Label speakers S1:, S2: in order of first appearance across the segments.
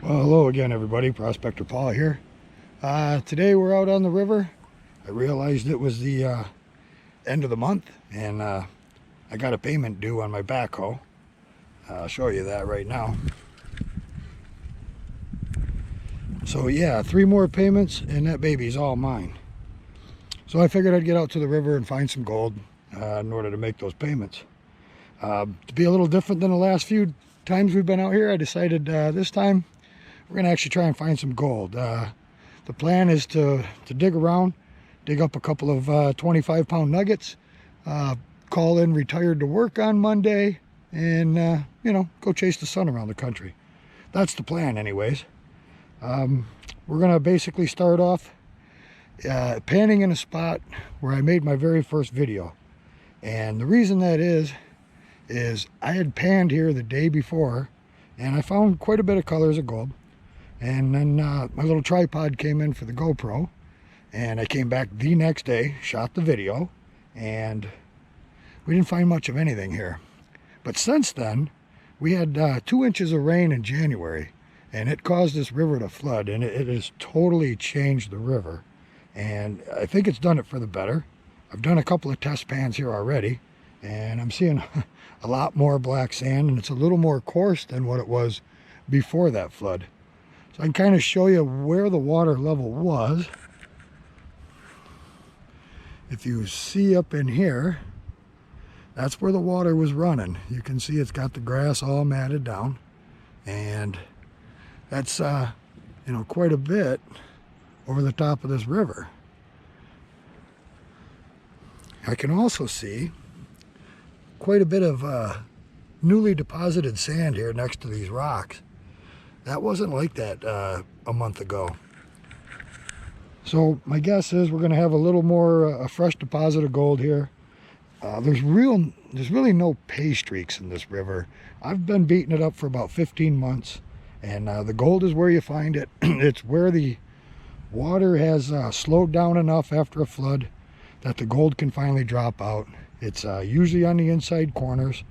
S1: Well, hello again, everybody. Prospector Paul here. Today we're out on the river. I realized it was the end of the month, and I got a payment due on my backhoe. I'll show you that right now. So yeah, 3 more payments, and that baby's all mine. So I figured I'd get out to the river and find some gold in order to make those payments. To be a little different than the last few times we've been out here, I decided this time we're going to actually try and find some gold. The plan is to dig around, dig up a couple of 25-pound nuggets, call in retired to work on Monday, and, you know, go chase the sun around the country. That's the plan anyways. We're going to basically start off panning in a spot where I made my very first video. And the reason that is I had panned here the day before, and I found quite a bit of colors of gold. And then my little tripod came in for the GoPro, and I came back the next day, shot the video, and we didn't find much of anything here. But since then, we had 2 inches of rain in January, and it caused this river to flood, and it has totally changed the river. And I think it's done it for the better. I've done a couple of test pans here already, and I'm seeing a lot more black sand, and it's a little more coarse than what it was before that flood. So I can kind of show you where the water level was. If you see up in here, that's where the water was running. You can see it's got the grass all matted down, and that's you know, quite a bit over the top of this river. I can also see quite a bit of newly deposited sand here next to these rocks. That wasn't like that a month ago. So my guess is we're going to have a little more a fresh deposit of gold here. There's really no pay streaks in this river. I've been beating it up for about 15 months, and the gold is where you find it. It's where the water has slowed down enough after a flood that the gold can finally drop out. It's usually on the inside corners,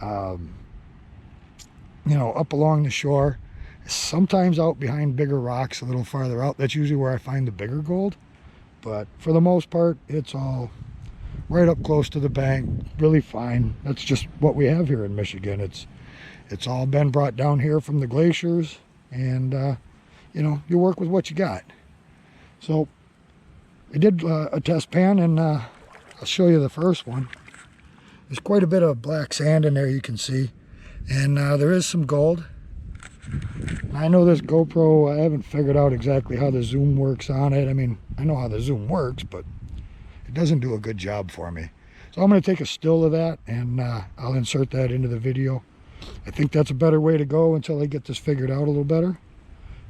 S1: you know, up along the shore. Sometimes out behind bigger rocks a little farther out. That's usually where I find the bigger gold. But for the most part, it's all right up close to the bank. Really fine. That's just what we have here in Michigan. It's all been brought down here from the glaciers. And, you know, you work with what you got. So I did a test pan, and I'll show you the first one. There's quite a bit of black sand in there, you can see. And there is some gold. I know this GoPro, I haven't figured out exactly how the zoom works on it. I mean, I know how the zoom works, but it doesn't do a good job for me. So I'm going to take a still of that, and I'll insert that into the video. I think that's a better way to go until I get this figured out a little better.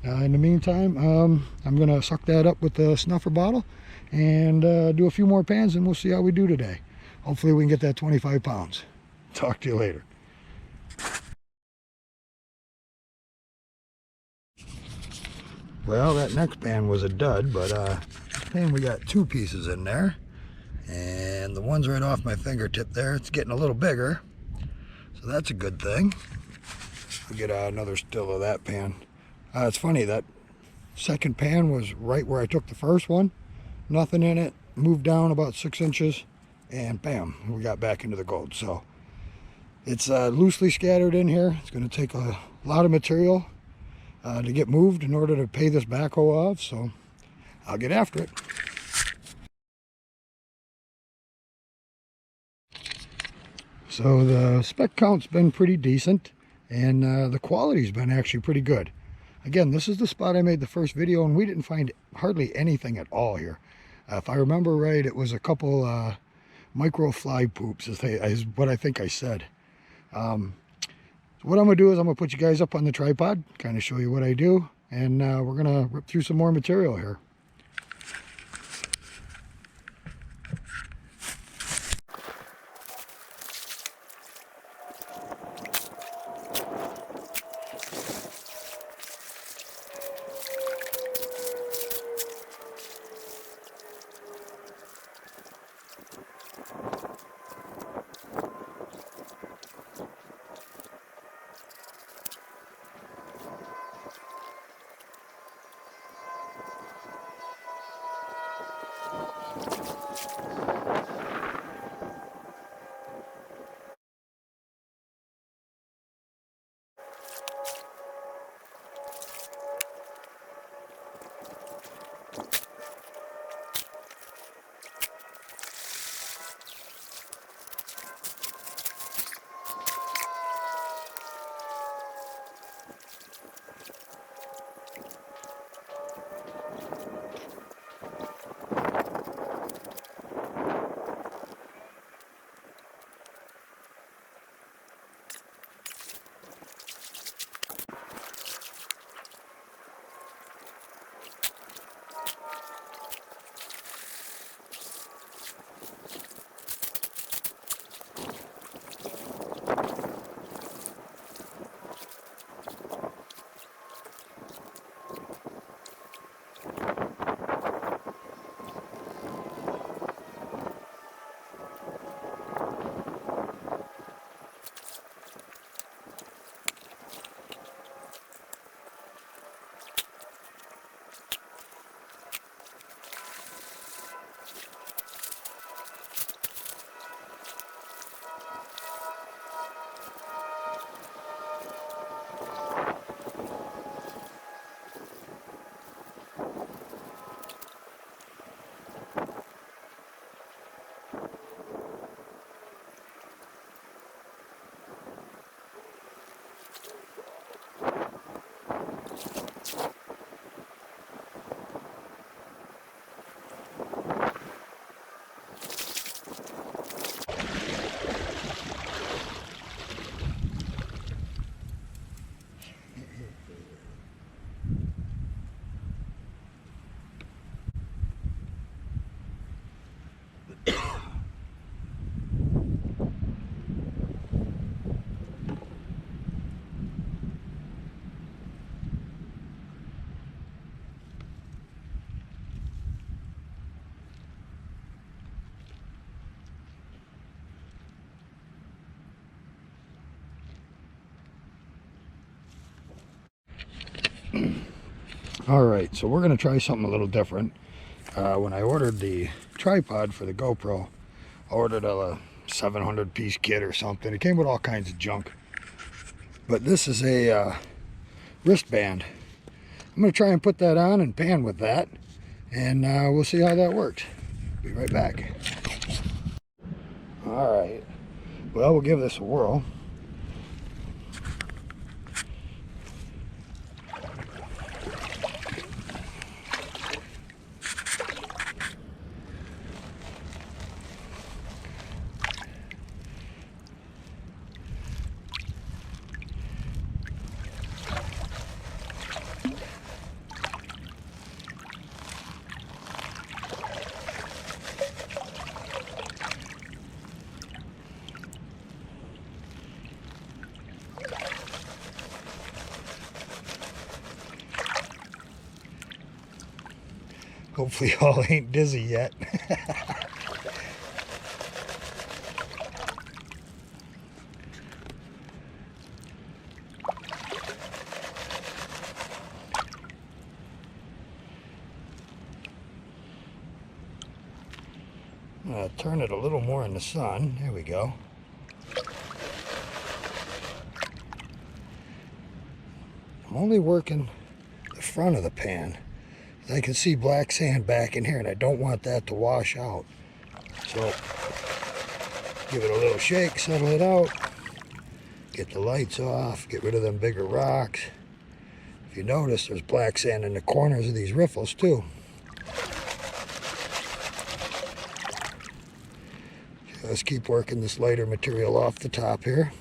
S1: In the meantime, I'm going to suck that up with the snuffer bottle and do a few more pans, and we'll see how we do today. Hopefully we can get that 25 pounds. Talk to you later. Well, that next pan was a dud, but this pan, we got 2 pieces in there. And the one's right off my fingertip there. It's getting a little bigger, so that's a good thing. We'll get another still of that pan. It's funny, that second pan was right where I took the first one. Nothing in it. Moved down about 6 inches, and bam, we got back into the gold. So it's loosely scattered in here. It's going to take a lot of material to get moved in order to pay this backhoe off, so I'll get after it. So the spec count's been pretty decent, and the quality's been actually pretty good. Again, this is the spot I made the first video, and we didn't find hardly anything at all here. If I remember right, it was a couple micro fly poops, is what I think I said. So what I'm going to do is I'm going to put you guys up on the tripod, kind of show you what I do, and we're going to rip through some more material here. Alright, so we're going to try something a little different. When I ordered the tripod for the GoPro, I ordered a 700 piece kit or something. It came with all kinds of junk. But this is a wristband. I'm going to try and put that on and pan with that. And we'll see how that works. Be right back. Alright, well, we'll give this a whirl. Hopefully y'all ain't dizzy yet. I'm going to turn it a little more in the sun. There we go. I'm only working the front of the pan. I can see black sand back in here and I don't want that to wash out. So give it a little shake, settle it out, get the lights off, get rid of them bigger rocks. If you notice, there's black sand in the corners of these riffles too. Just keep working this lighter material off the top here.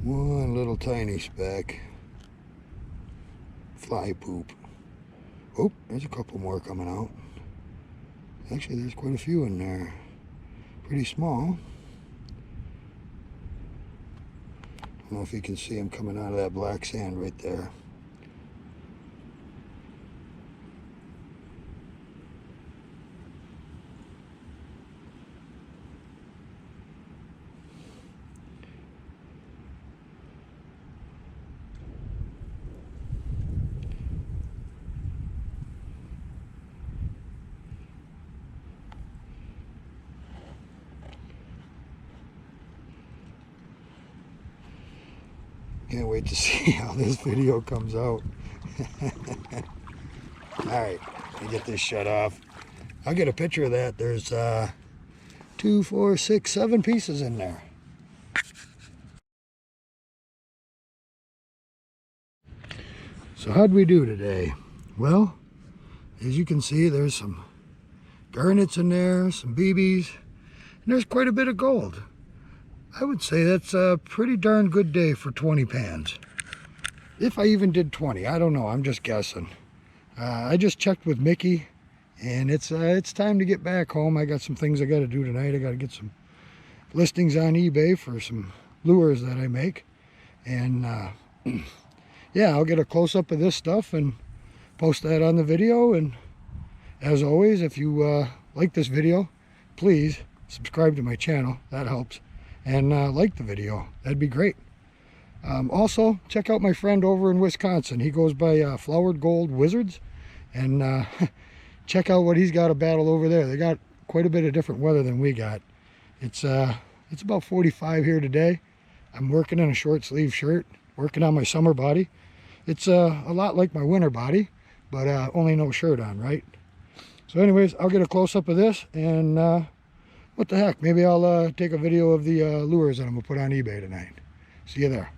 S1: One little tiny speck. Fly poop. Oh, there's a couple more coming out. Actually, there's quite a few in there. Pretty small. don't know if you can see them coming out of that black sand right there. Can't wait to see how this video comes out. Alright, let me get this shut off. I'll get a picture of that. There's 2, 4, 6, 7 pieces in there. So how'd we do today? Well, as you can see, there's some garnets in there, some BBs, and there's quite a bit of gold. I would say that's a pretty darn good day for 20 pans. If I even did 20, I don't know, I'm just guessing. I just checked with Mickey, and it's time to get back home. I got some things I got to do tonight. I got to get some listings on eBay for some lures that I make. And yeah, I'll get a close-up of this stuff and post that on the video. And as always, if you like this video, please subscribe to my channel. That helps. And like the video, that'd be great. Also, check out my friend over in Wisconsin. He goes by Flowered Gold Wizards, and check out what he's got to battle over there. They got quite a bit of different weather than we got. It's about 45 here today. I'm working in a short sleeve shirt, working on my summer body. It's a lot like my winter body, but only no shirt on, right? So anyways, I'll get a close-up of this, and what the heck, maybe I'll take a video of the lures that I'm going to put on eBay tonight. See you there.